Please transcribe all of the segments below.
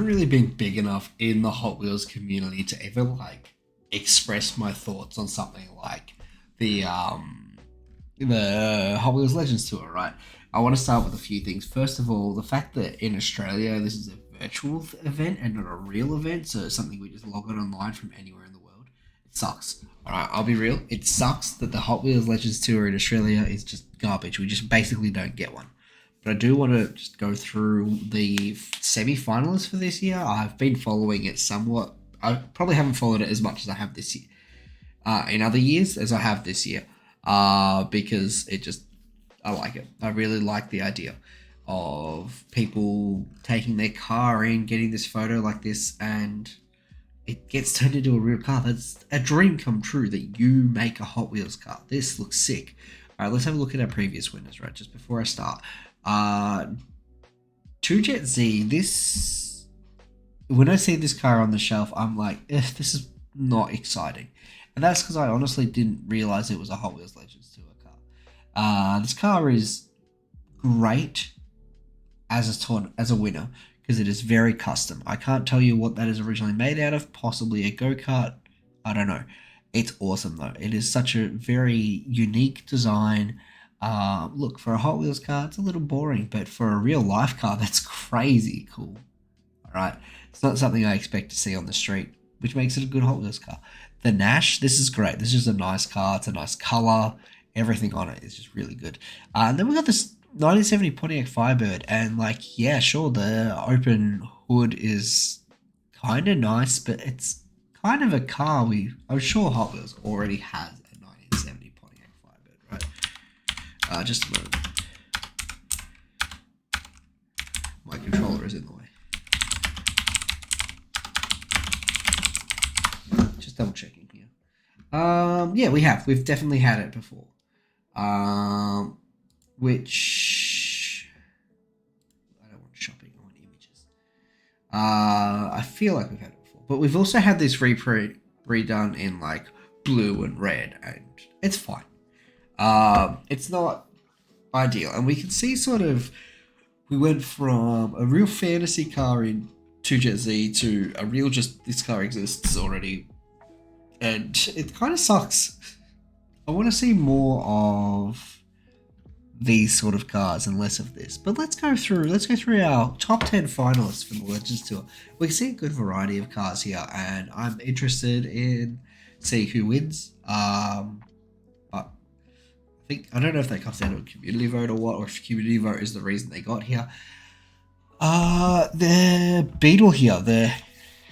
really been big enough in the Hot Wheels community to ever like express my thoughts on something like the Hot Wheels Legends tour, right? I want to start with a few things. First of all, the fact that in Australia this is a virtual event and not a real event, so it's something we just log on online from anywhere in the world. It sucks. All right, I'll be real. It sucks that the Hot Wheels Legends tour in Australia is just garbage. We just basically don't get one. But I do want to just go through the semi-finalists for this year. I've been following it somewhat. I probably haven't followed it as much as I have this year, in other years as I have this year, because it just I like it. I really like the idea of people taking their car in, getting this photo like this, and it gets turned into a real car. That's a dream come true that you make a Hot Wheels car. This looks sick. All right, let's have a look at our previous winners, right? Just before I start. 2Jet Z, this. When I see this car on the shelf, I'm like, this is not exciting. And that's because I honestly didn't realize it was a Hot Wheels Legends Tour car. This car is great as a winner because it is very custom. I can't tell you what that is originally made out of. Possibly a go-kart. I don't know. It's awesome though. It is such a very unique design. Look, for a Hot Wheels car, it's a little boring, but for a real life car, that's crazy cool. All right, it's not something I expect to see on the street, which makes it a good Hot Wheels car. The Nash, this is great. This is a nice car. It's a nice color. Everything on it is just really good. And then we got this 1970 Pontiac Firebird, and like, yeah, sure, the open hood is kind of nice, but it's kind of a car I'm sure Hot Wheels already has a 1970 Pontiac Firebird, right? Just a moment. My controller is in the way. Just double checking here. Yeah, we've definitely had it before. Which I don't want shopping, I want images. I feel like we've had it before, but we've also had this redone in like blue and red, and it's fine. It's not ideal, and we can see sort of we went from a real fantasy car in 2Jet Z to a real just this car exists already, and it kind of sucks. I want to see more of these sort of cars and less of this. But let's go through our top 10 finalists for the Legends Tour. We can see a good variety of cars here, and I'm interested in seeing who wins. But I don't know if that comes down to a community vote or what, or if community vote is the reason they got here. The Beetle here, the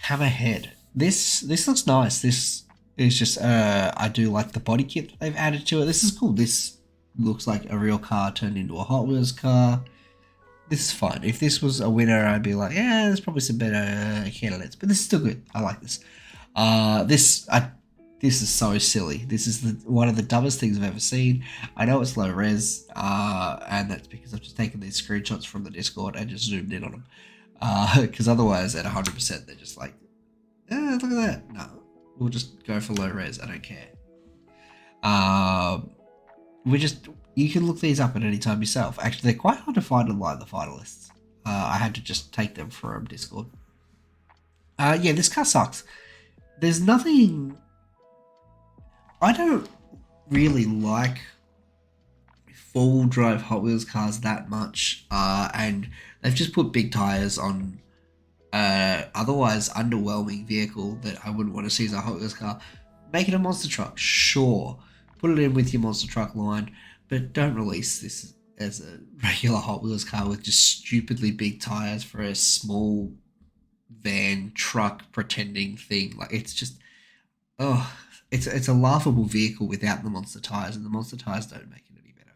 Hammerhead. This looks nice. This is just I do like the body kit they've added to it. This is cool. This looks like a real car turned into a Hot Wheels car. This is fine. If this was a winner, I'd be like, yeah, there's probably some better candidates, but this is still good. I like this. This is so silly. This is one of the dumbest things I've ever seen. I know it's low res, and that's because I've just taken these screenshots from the Discord and just zoomed in on them. Because otherwise, at 100%, they're just like, look at that. No, we'll just go for low res. I don't care. You can look these up at any time yourself. Actually, they're quite hard to find online, the finalists. I had to just take them from Discord. Yeah, this car sucks. There's nothing. I don't really like full drive Hot Wheels cars that much, and they've just put big tires on otherwise underwhelming vehicle that I wouldn't want to see as a Hot Wheels car. Make it a monster truck, sure. Put it in with your monster truck line, but don't release this as a regular Hot Wheels car with just stupidly big tires for a small van truck pretending thing. Like, it's just, it's a laughable vehicle without the monster tires, and the monster tires don't make it any better.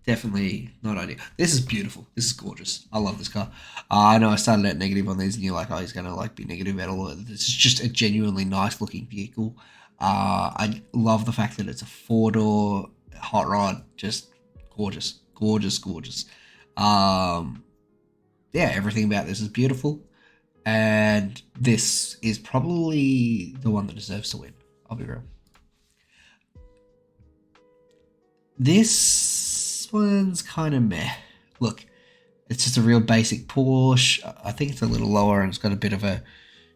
Definitely not ideal. This is beautiful. This is gorgeous. I love this car. I know I started out negative on these, and you're like, oh, he's gonna like be negative about all of this. Is just a genuinely nice looking vehicle. I love the fact that it's a 4-door hot rod. Just gorgeous, gorgeous, gorgeous. Yeah, everything about this is beautiful. And this is probably the one that deserves to win. I'll be real. This one's kind of meh. Look, It's just a real basic Porsche. I think it's a little lower and it's got a bit of a,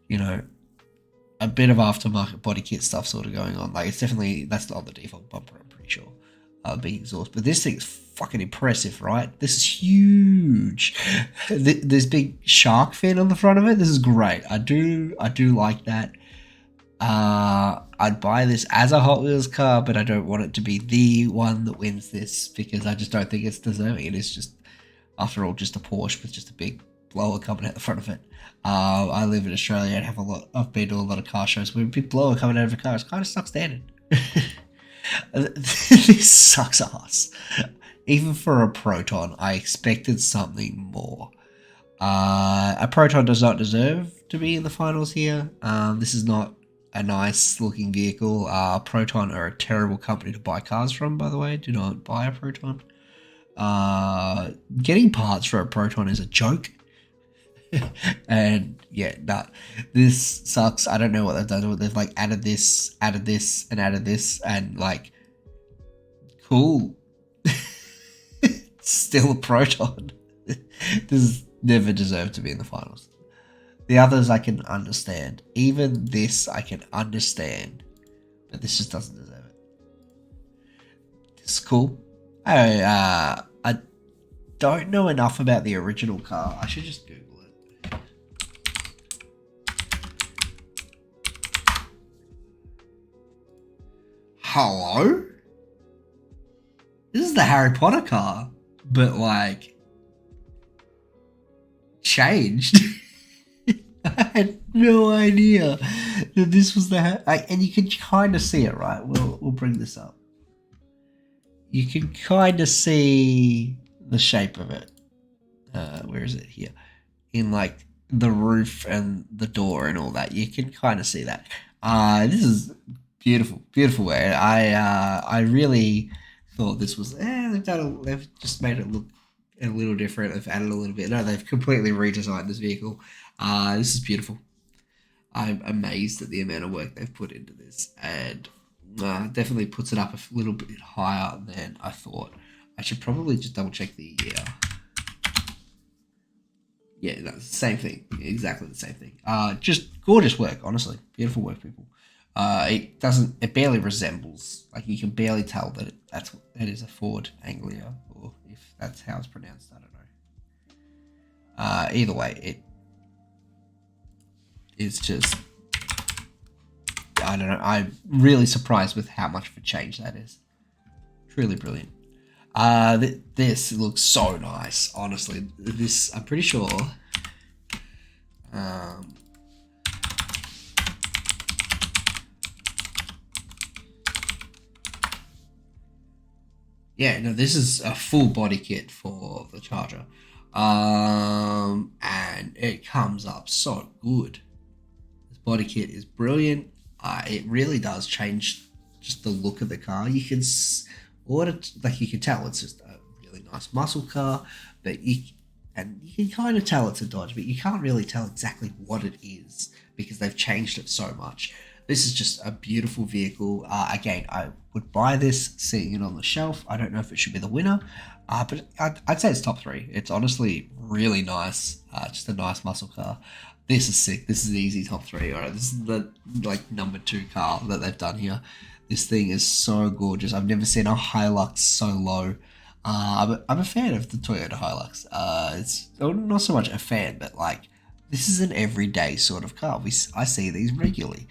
you know, a bit of aftermarket body kit stuff sort of going on. Like it's definitely that's not the default bumper. I'm pretty sure. Big exhaust, but this thing's fucking impressive, right? This is huge. There's big shark fin on the front of it. This is great. I do like that. I'd buy this as a Hot Wheels car, but I don't want it to be the one that wins this because I just don't think it's deserving. It is just, after all, just a Porsche with just a big blower coming out the front of it. I live in Australia and have a lot. I've been to a lot of car shows where a big blower coming out of a car is kind of stock standard. This sucks ass. Even for a Proton, I expected something more. A Proton does not deserve to be in the finals here. This is not a nice looking vehicle. Proton are a terrible company to buy cars from, by the way. Do not buy a Proton. Getting parts for a Proton is a joke. And yeah, this sucks. I don't know what they've done. They've like added this, and added this, and like, cool. Still a Proton. This never deserved to be in the finals. The others I can understand. Even this I can understand, but this just doesn't deserve it. It's cool. I don't know enough about the original car. I should just Google it. Hello? This is the Harry Potter car, but like changed. I had no idea that this was and you can kind of see it, right? We'll bring this up. You can kind of see the shape of it. Where is it here? In like the roof and the door and all that, you can kind of see that. This is beautiful, beautiful way. I really thought this was. They've just made it look a little different. They've added a little bit. No, they've completely redesigned this vehicle. This is beautiful. I'm amazed at the amount of work they've put into this, and definitely puts it up a little bit higher than I thought. I should probably just double check the year. Yeah, no, same thing. Exactly the same thing. Just gorgeous work, honestly. Beautiful work, people. It barely resembles, like you can barely tell that that is a Ford Anglia, or if that's how it's pronounced, I don't know. Either way, it is just, I don't know. I'm really surprised with how much of a change that is. Truly brilliant. This looks so nice, honestly. This, I'm pretty sure. Yeah, no, this is a full body kit for the Charger. And it comes up so good. This body kit is brilliant. It really does change just the look of the car. You can you can tell it's just a really nice muscle car, but you can kind of tell it's a Dodge, but you can't really tell exactly what it is because they've changed it so much. This is just a beautiful vehicle. Again, I would buy this, seeing it on the shelf. I don't know if it should be the winner, but I'd say it's top 3. It's honestly really nice. Just a nice muscle car. This is sick. This is an easy top 3. All right, this is the like number 2 car that they've done here. This thing is so gorgeous. I've never seen a Hilux so low. I'm a fan of the Toyota Hilux. It's not so much a fan, but like this is an everyday sort of car. I see these regularly.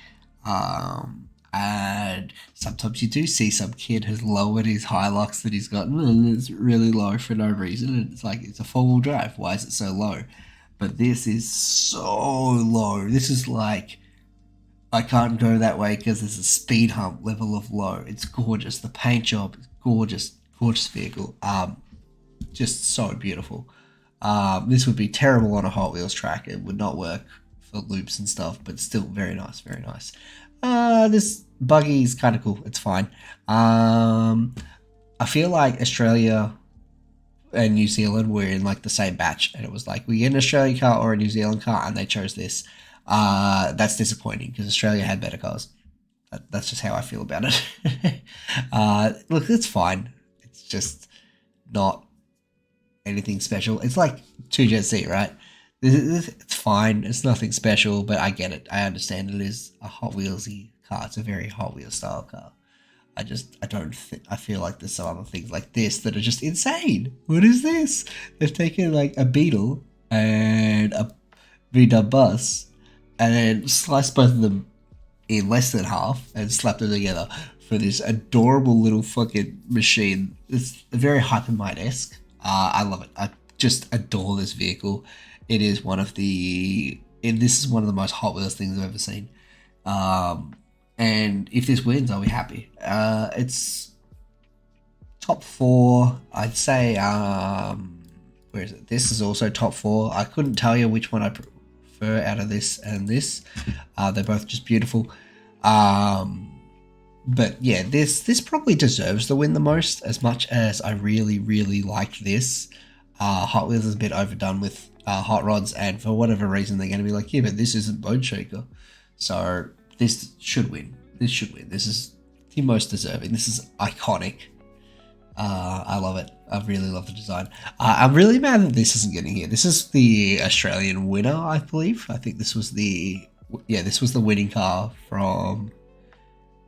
And sometimes you do see some kid has lowered his Hilux that he's got. It's really low for no reason. And it's like, it's a 4-wheel drive. Why is it so low? But this is so low. This is like, I can't go that way because there's a speed hump level of low. It's gorgeous. The paint job is gorgeous. Gorgeous vehicle. Just so beautiful. This would be terrible on a Hot Wheels track. It would not work for loops and stuff, but still very nice, very nice. This buggy is kind of cool. It's fine. I feel like Australia and New Zealand were in like the same batch, and it was like we get an Australian car or a New Zealand car, and they chose this. That's disappointing because Australia had better cars. That's just how I feel about it. Look, it's fine. It's just not anything special. It's like 2Jet Z, right? It's fine. It's nothing special, but I get it. I understand it is a Hot Wheelsy car. It's a very Hot Wheels style car. I don't think, I feel like there's some other things like this that are just insane. What is this? They've taken like a Beetle and a VW bus and then sliced both of them in less than half and slapped them together for this adorable little fucking machine. It's very Hypermite esque. I love it. I just adore this vehicle. It is one of the. And this is one of the most Hot Wheels things I've ever seen. Um, and if this wins, I'll be happy. It's top four. I'd say. Where is it? This is also top four. I couldn't tell you which one I prefer out of this and this. They're both just beautiful. But yeah, this probably deserves the win the most. As much as I really like this, Hot Wheels is a bit overdone with hot rods, and for whatever reason they're going to be like, yeah, but this isn't Bone Shaker, so this should win. This should win. This is the most deserving. This is iconic. I love it. I really love the design. I'm really mad that this isn't getting here. This is the Australian winner, I believe. I think this was the winning car from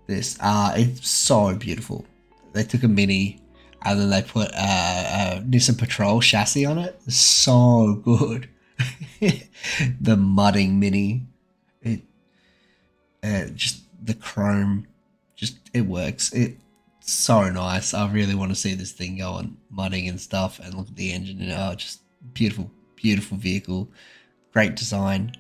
this. It's so beautiful. They took a Mini and then they put a Nissan Patrol chassis on it. It's so good. The mudding Mini. It just the chrome, just it works. It's so nice. I really want to see this thing go on mudding and stuff, and look at the engine. And just beautiful, beautiful vehicle. Great design.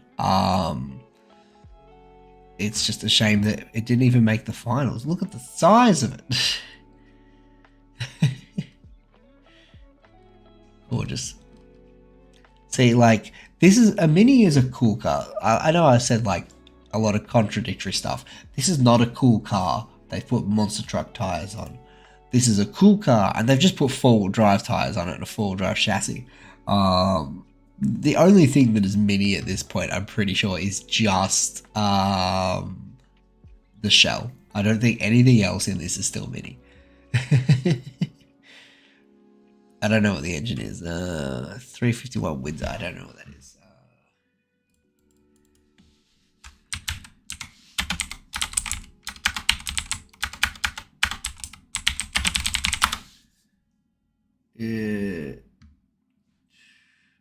It's just a shame that it didn't even make the finals. Look at the size of it. Gorgeous. See, like, this is a Mini is a cool car. I know I said like a lot of contradictory stuff. This is not a cool car. They put monster truck tires on. This is a cool car, and they've just put four-wheel drive tires on it and a four-wheel drive chassis. The only thing that is Mini at this point, I'm pretty sure, is just the shell. I don't think anything else in this is still Mini. I don't know what the engine is. 351 Windsor. I don't know what that is.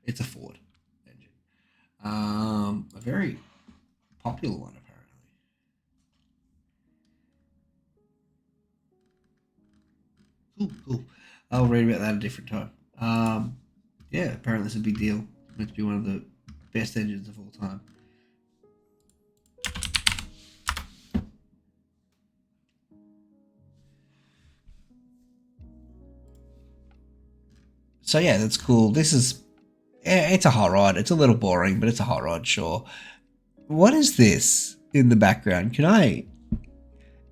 It's a Ford engine. A very popular one apparently. Cool. I'll read about that a different time. Yeah, apparently it's a big deal. It's meant to be one of the best engines of all time. So yeah, that's cool. This is, it's a hot rod. It's a little boring, but it's a hot rod, sure. What is this in the background?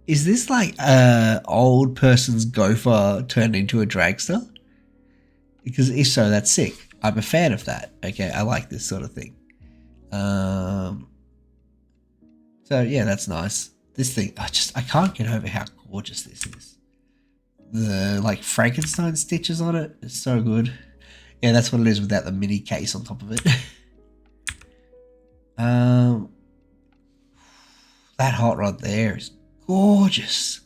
Is this like a old person's gopher turned into a dragster? Because if so, that's sick. I'm a fan of that. Okay, I like this sort of thing. So yeah, that's nice. This thing, I can't get over how gorgeous this is. The like Frankenstein stitches on it is so good. Yeah, that's what it is without the mini case on top of it. That hot rod there is gorgeous.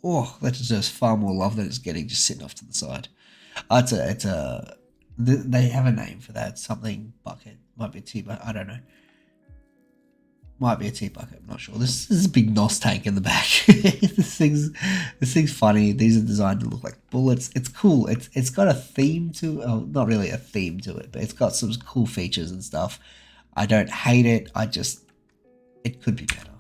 Oh, that deserves far more love than it's getting just sitting off to the side. They have a name for that. Something bucket. Might be a tea bucket. I don't know. Might be a tea bucket. I'm not sure. This is a big NOS tank in the back. this thing's funny. These are designed to look like bullets. It's cool. It's got a theme to. Oh, not really a theme to it, but it's got some cool features and stuff. I don't hate it. It could be better.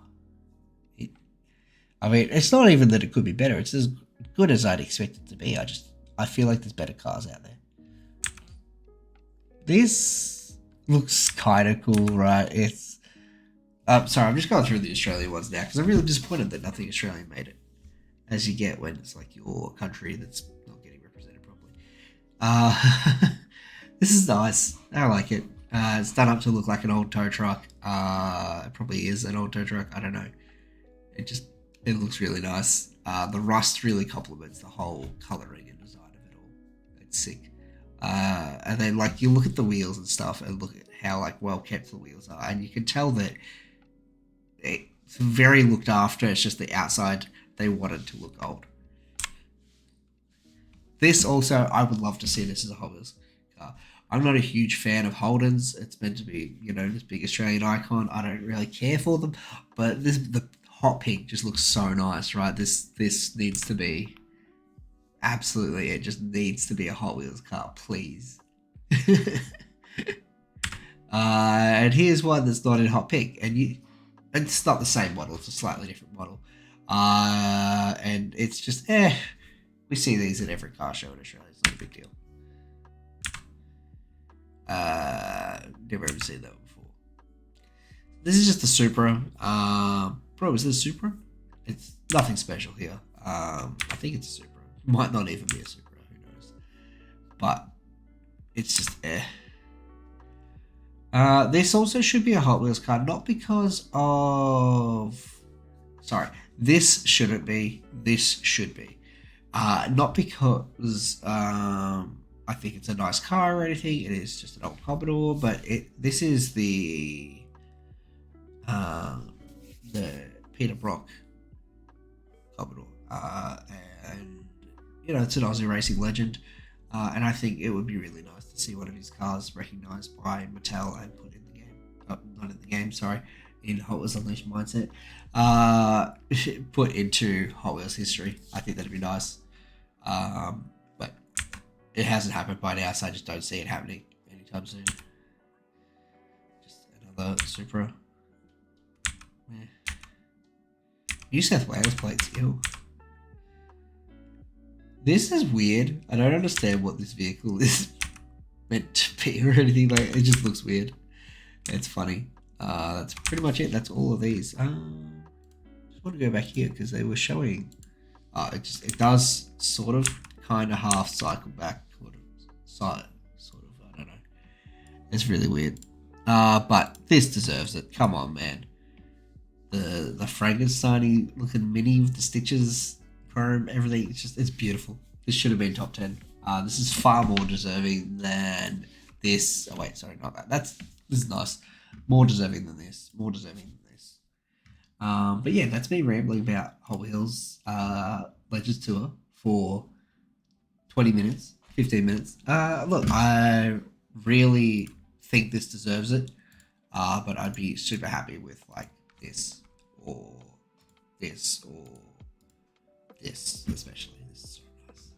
I mean, it's not even that it could be better. It's as good as I'd expect it to be. I feel like there's better cars out there. This looks kind of cool, right? It's. Sorry, I'm just going through the Australian ones now because I'm really disappointed that nothing Australian made it, as you get when it's like your country that's not getting represented properly. This is nice. I like it. It's done up to look like an old tow truck. It probably is an old tow truck. I don't know. It looks really nice. The rust really complements the whole colouring and design of it all. It's sick. And then like you look at the wheels and stuff, and look at how like well kept the wheels are, and you can tell that it's very looked after. It's just the outside they wanted to look old. This also, I would love to see this as a Hot Wheels car. I'm not a huge fan of Holdens. It's meant to be, this big Australian icon. I don't really care for them, but the hot pink just looks so nice, right? This needs to be absolutely. It just needs to be a Hot Wheels car, please. And here's one that's not in hot pink, and it's not the same model. It's a slightly different model, and it's just we see these at every car show in Australia. It's not a big deal. Never ever seen that before. This is just the Supra. Bro, is this a Supra? It's nothing special here. I think it's a Supra. Might not even be a Supra. Who knows? But it's just this also should be a Hot Wheels car, not because of. Sorry, this shouldn't be. This should be. Not because I think it's a nice car or anything. It is just an old Commodore, but this is the Peter Brock Commodore, and it's an Aussie racing legend, and I think it would be really nice to see one of his cars recognised by Mattel and put in the game. Not in the game, sorry, in Hot Wheels Unleashed mindset. Put into Hot Wheels history. I think that'd be nice. But it hasn't happened by now, so I just don't see it happening anytime soon. Just another Supra. Yeah. New South Wales plates, ew. This is weird. I don't understand what this vehicle is meant to be or anything. Like, it just looks weird. It's funny. That's pretty much it. That's all of these. Just want to go back here because they were showing. It does sort of kind of half cycle back, sort of. I don't know. It's really weird. But this deserves it. Come on, man. The Frankenstein looking mini with the stitches, chrome, everything. It's beautiful. This should have been top 10. This is far more deserving than this. Oh wait, sorry, not that. This is nice. More deserving than this. More deserving than this. But yeah, that's me rambling about Hot Wheels Legends Tour for 20 minutes, 15 minutes. Look, I really think this deserves it. But I'd be super happy with like this or this or this, especially. This is so nice.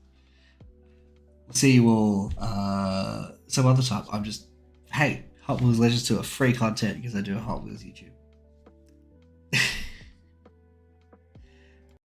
We'll see you all some other time. Hey, Hot Wheels Legends Tour free content because I do a Hot Wheels YouTube.